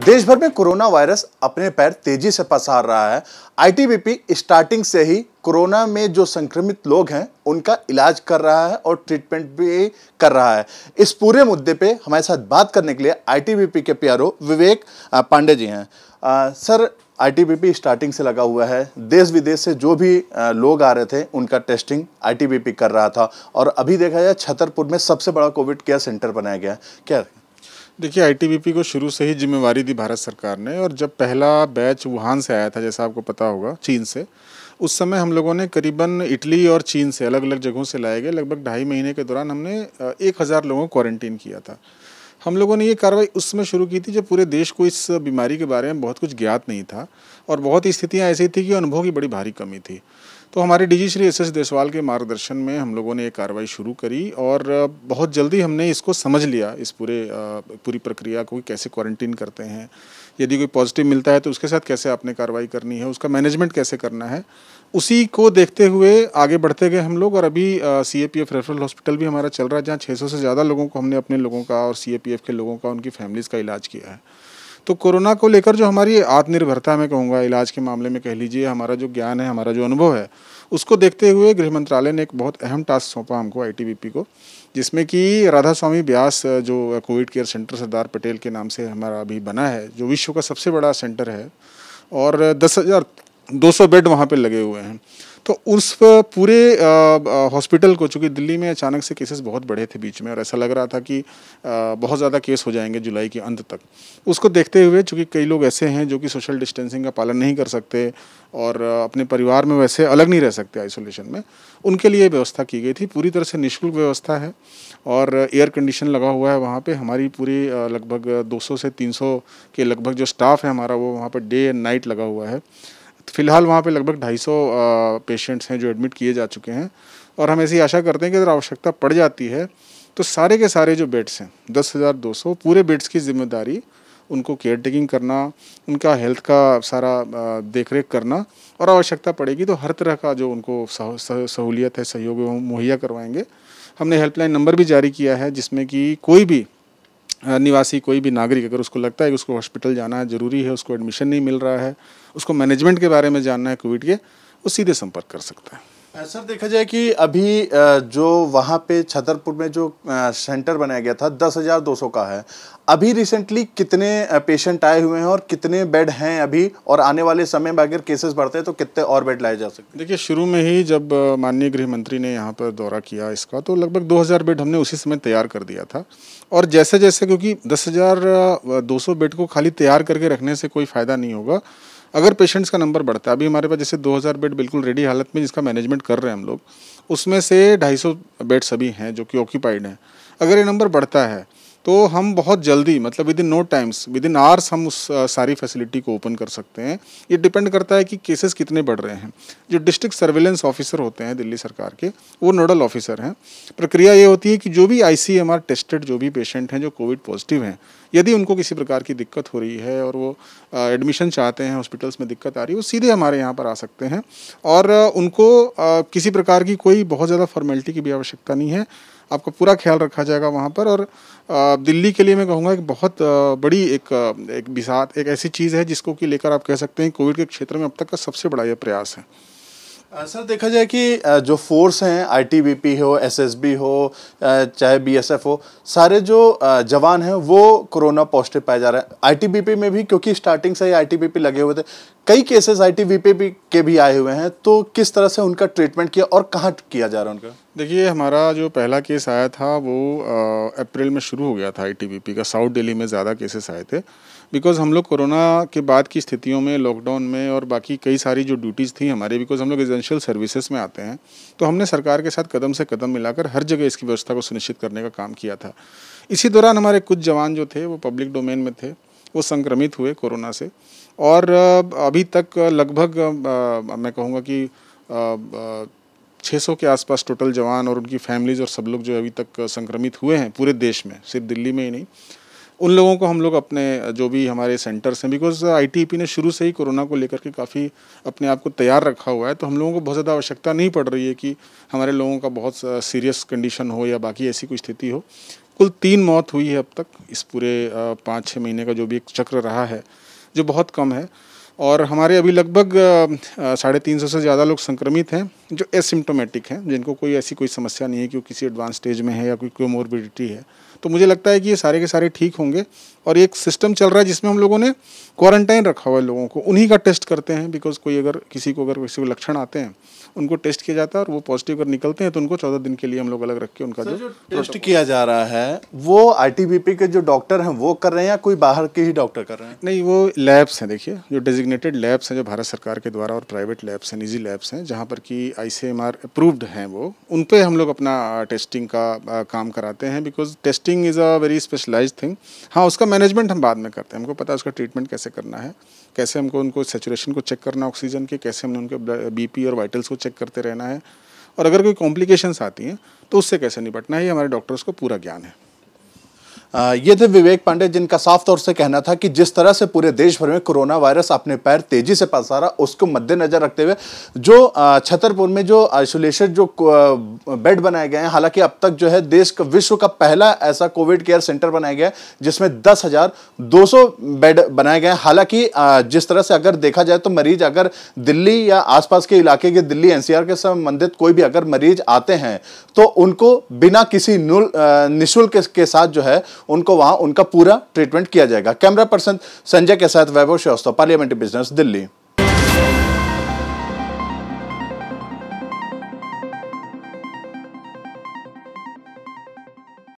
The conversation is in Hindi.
देश भर में कोरोना वायरस अपने पैर तेजी से पसार रहा है। आईटीबीपी स्टार्टिंग से ही कोरोना में जो संक्रमित लोग हैं उनका इलाज कर रहा है और ट्रीटमेंट भी कर रहा है। इस पूरे मुद्दे पे हमारे साथ बात करने के लिए आईटीबीपी के पीआरओ विवेक पांडे जी हैं। सर, आईटीबीपी स्टार्टिंग से लगा हुआ है, देश विदेश से जो भी लोग आ रहे थे उनका टेस्टिंग आईटीबीपी कर रहा था और अभी देखा जाए छतरपुर में सबसे बड़ा कोविड केयर सेंटर बनाया गया। क्या देखिए, आईटीबीपी को शुरू से ही जिम्मेवारी दी भारत सरकार ने, और जब पहला बैच वुहान से आया था, जैसा आपको पता होगा, चीन से, उस समय हम लोगों ने करीबन इटली और चीन से अलग अलग जगहों से लाए गए लगभग 2.5 महीने के दौरान हमने 1000 लोगों को क्वारंटीन किया था। हम लोगों ने ये कार्रवाई उस समय शुरू की थी जब पूरे देश को इस बीमारी के बारे में बहुत कुछ ज्ञात नहीं था और बहुत स्थितियाँ ऐसी थी कि अनुभव की बड़ी भारी कमी थी। तो हमारे डीजी श्री एस देशवाल के मार्गदर्शन में हम लोगों ने ये कार्रवाई शुरू करी और बहुत जल्दी हमने इसको समझ लिया, इस पूरी प्रक्रिया को कैसे क्वारंटीन करते हैं, यदि कोई पॉजिटिव मिलता है तो उसके साथ कैसे आपने कार्रवाई करनी है, उसका मैनेजमेंट कैसे करना है। उसी को देखते हुए आगे बढ़ते गए हम लोग, और अभी सीएपीएफ रेफरल हॉस्पिटल भी हमारा चल रहा है, जहाँ 600 से ज़्यादा लोगों को हमने अपने लोगों का और सीएपीएफ के लोगों का, उनकी फैमिलीज़ का इलाज किया है। तो कोरोना को लेकर जो हमारी आत्मनिर्भरता, मैं कहूँगा इलाज के मामले में कह लीजिए, हमारा जो ज्ञान है, हमारा जो अनुभव है, उसको देखते हुए गृह मंत्रालय ने एक बहुत अहम टास्क सौंपा हमको, आईटीबीपी को, जिसमें कि राधा स्वामी ब्यास जो Covid care centre Sardar Patel के नाम से हमारा अभी बना है, जो विश्व का सबसे बड़ा सेंटर है, और 10,200 बेड वहाँ पे लगे हुए हैं। तो उस पूरे हॉस्पिटल को, चूँकि दिल्ली में अचानक से केसेस बहुत बढ़े थे बीच में और ऐसा लग रहा था कि बहुत ज़्यादा केस हो जाएंगे जुलाई के अंत तक, उसको देखते हुए, चूँकि कई लोग ऐसे हैं जो कि सोशल डिस्टेंसिंग का पालन नहीं कर सकते और अपने परिवार में वैसे अलग नहीं रह सकते आइसोलेशन में, उनके लिए व्यवस्था की गई थी। पूरी तरह से निःशुल्क व्यवस्था है और एयर कंडीशन लगा हुआ है वहाँ पे। हमारी पूरी लगभग 200 से 300 के लगभग जो स्टाफ है हमारा, वो वहाँ पर डे एंड नाइट लगा हुआ है। फिलहाल वहाँ पे लगभग 250 पेशेंट्स हैं जो एडमिट किए जा चुके हैं, और हम ऐसी आशा करते हैं कि अगर आवश्यकता पड़ जाती है तो सारे के सारे जो बेड्स हैं, 10,200 पूरे बेड्स की जिम्मेदारी, उनको केयर टेकिंग करना, उनका हेल्थ का सारा देखरेख करना, और आवश्यकता पड़ेगी तो हर तरह का जो उनको सहूलियत है, सहयोग है, वो मुहैया करवाएंगे। हमने हेल्पलाइन नंबर भी जारी किया है, जिसमें कि कोई भी निवासी, कोई भी नागरिक, अगर उसको लगता है कि उसको हॉस्पिटल जाना है, ज़रूरी है, उसको एडमिशन नहीं मिल रहा है, उसको मैनेजमेंट के बारे में जानना है कोविड के, वो सीधे संपर्क कर सकता है। सर, देखा जाए कि अभी जो वहाँ पे छतरपुर में जो सेंटर बनाया गया था 10,200 का है, अभी रिसेंटली कितने पेशेंट आए हुए हैं और कितने बेड हैं अभी, और आने वाले समय में अगर केसेस बढ़ते हैं तो कितने और बेड लाए जा सकते हैं? देखिए, शुरू में ही जब माननीय गृह मंत्री ने यहाँ पर दौरा किया इसका, तो लगभग 2,000 बेड हमने उसी समय तैयार कर दिया था। और जैसे जैसे, क्योंकि 10,200 बेड को खाली तैयार करके रखने से कोई फ़ायदा नहीं होगा, अगर पेशेंट्स का नंबर बढ़ता है, अभी हमारे पास जैसे 2,000 बेड बिल्कुल रेडी हालत में जिसका मैनेजमेंट कर रहे हैं हम लोग, उसमें से 250 बेड्स अभी हैं जो कि ऑक्यूपाइड हैं। अगर ये नंबर बढ़ता है तो हम बहुत जल्दी, मतलब within no times, within hours, हम उस सारी फैसिलिटी को ओपन कर सकते हैं। ये डिपेंड करता है कि केसेस कितने बढ़ रहे हैं। जो डिस्ट्रिक्ट सर्वेलेंस ऑफिसर होते हैं दिल्ली सरकार के, वो नोडल ऑफिसर हैं। प्रक्रिया ये होती है कि जो भी आईसीएमआर टेस्टेड जो भी पेशेंट हैं जो कोविड पॉजिटिव हैं, यदि उनको किसी प्रकार की दिक्कत हो रही है और वो एडमिशन चाहते हैं, हॉस्पिटल्स में दिक्कत आ रही है, वो सीधे हमारे यहाँ पर आ सकते हैं, और उनको किसी प्रकार की कोई बहुत ज़्यादा फॉर्मेलिटी की भी आवश्यकता नहीं है। आपका पूरा ख्याल रखा जाएगा वहाँ पर। और दिल्ली के लिए मैं कहूँगा एक बहुत बड़ी एक ऐसी चीज़ है जिसको कि लेकर आप कह सकते हैं कोविड के क्षेत्र में अब तक का सबसे बड़ा ये प्रयास है। सर, देखा जाए कि जो फोर्स हैं, आईटीबीपी हो, एसएसबी हो, चाहे बीएसएफ हो, सारे जो जवान हैं वो कोरोना पॉजिटिव पाए जा रहे हैं। आईटीबीपी में भी, क्योंकि स्टार्टिंग से ही आईटीबीपी लगे हुए थे, कई केसेस आईटीबीपी के भी आए हुए हैं, तो किस तरह से उनका ट्रीटमेंट किया और कहाँ किया जा रहा है उनका? देखिए, हमारा जो पहला केस आया था वो अप्रैल में शुरू हो गया था आईटीबीपी का। साउथ दिल्ली में ज़्यादा केसेस आए थे, बिकॉज़ हम लोग कोरोना के बाद की स्थितियों में, लॉकडाउन में और बाकी कई सारी जो ड्यूटीज़ थी हमारी, बिकॉज़ हम लोग एसेंशियल सर्विसेज में आते हैं, तो हमने सरकार के साथ कदम से कदम मिलाकर हर जगह इसकी व्यवस्था को सुनिश्चित करने का काम किया था। इसी दौरान हमारे कुछ जवान जो थे वो पब्लिक डोमेन में थे, वो संक्रमित हुए कोरोना से, और अभी तक लगभग मैं कहूँगा कि 600 के आसपास टोटल जवान और उनकी फैमिलीज़ और सब लोग जो अभी तक संक्रमित हुए हैं पूरे देश में, सिर्फ दिल्ली में ही नहीं। उन लोगों को हम लोग अपने जो भी हमारे सेंटर्स हैं, बिकॉज आईटीबीपी ने शुरू से ही कोरोना को लेकर के काफ़ी अपने आप को तैयार रखा हुआ है, तो हम लोगों को बहुत ज़्यादा आवश्यकता नहीं पड़ रही है कि हमारे लोगों का बहुत सीरियस कंडीशन हो या बाकी ऐसी कोई स्थिति हो। कुल 3 मौत हुई है अब तक इस पूरे 5-6 महीने का जो भी एक चक्र रहा है, जो बहुत कम है। और हमारे अभी लगभग 350 से ज़्यादा लोग संक्रमित हैं जो एसिम्प्टोमेटिक हैं, जिनको कोई ऐसी कोई समस्या नहीं है कि वो किसी एडवांस स्टेज में है या कोई कोमोर्बिडिटी है। तो मुझे लगता है कि ये सारे के सारे ठीक होंगे। और एक सिस्टम चल रहा है जिसमें हम लोगों ने क्वारंटाइन रखा हुआ है लोगों को, उन्हीं का टेस्ट करते हैं। बिकॉज अगर किसी को लक्षण आते हैं, उनको टेस्ट किया जाता है और वो पॉजिटिव अगर निकलते हैं तो उनको 14 दिन के लिए हम लोग अलग रख के उनका जो टेस्ट किया जा रहा है वो आईटीबीपी के जो डॉक्टर हैं वो कर रहे हैं या कोई बाहर के ही डॉक्टर कर रहे हैं? नहीं, वो लैब्स हैं, देखिए जो डेजिग्नेटेड लैब्स हैं जो भारत सरकार के द्वारा, और प्राइवेट लैब्स हैं, निजी लैब्स हैं, जहाँ पर कि ICMR अप्रूव्ड हैं, वो उन पे हम लोग अपना टेस्टिंग का काम कराते हैं। Because testing is a very specialised thing. हाँ, उसका मैनेजमेंट हम बाद में करते हैं, हमको पता है उसका ट्रीटमेंट कैसे करना है, कैसे हमको उनको सैचुरेशन को चेक करना ऑक्सीजन के, कैसे हमने उनके BP और वाइटल्स को चेक करते रहना है, और अगर कोई कॉम्प्लिकेशंस आती हैं तो उससे कैसे निपटना है, ये हमारे डॉक्टर्स को पूरा ज्ञान है। ये थे विवेक पांडे, जिनका साफ तौर से कहना था कि जिस तरह से पूरे देश भर में कोरोना वायरस अपने पैर तेजी से पसारा, उसको मद्देनजर रखते हुए जो छतरपुर में जो आइसोलेशन जो बेड बनाए गए हैं, हालांकि अब तक जो है देश का, विश्व का पहला ऐसा कोविड केयर सेंटर बनाया गया है जिसमें 10,200 बेड बनाए गए हैं। हालांकि जिस तरह से अगर देखा जाए तो मरीज अगर दिल्ली या आसपास के इलाके के, दिल्ली NCR के संबंधित कोई भी अगर मरीज आते हैं तो उनको बिना किसी निःशुल्क के साथ जो है उनको वहां उनका पूरा ट्रीटमेंट किया जाएगा। कैमरा पर्सन संजय के साथ वैभव श्रीवास्तव, पार्लियामेंट्री बिजनेस, दिल्ली।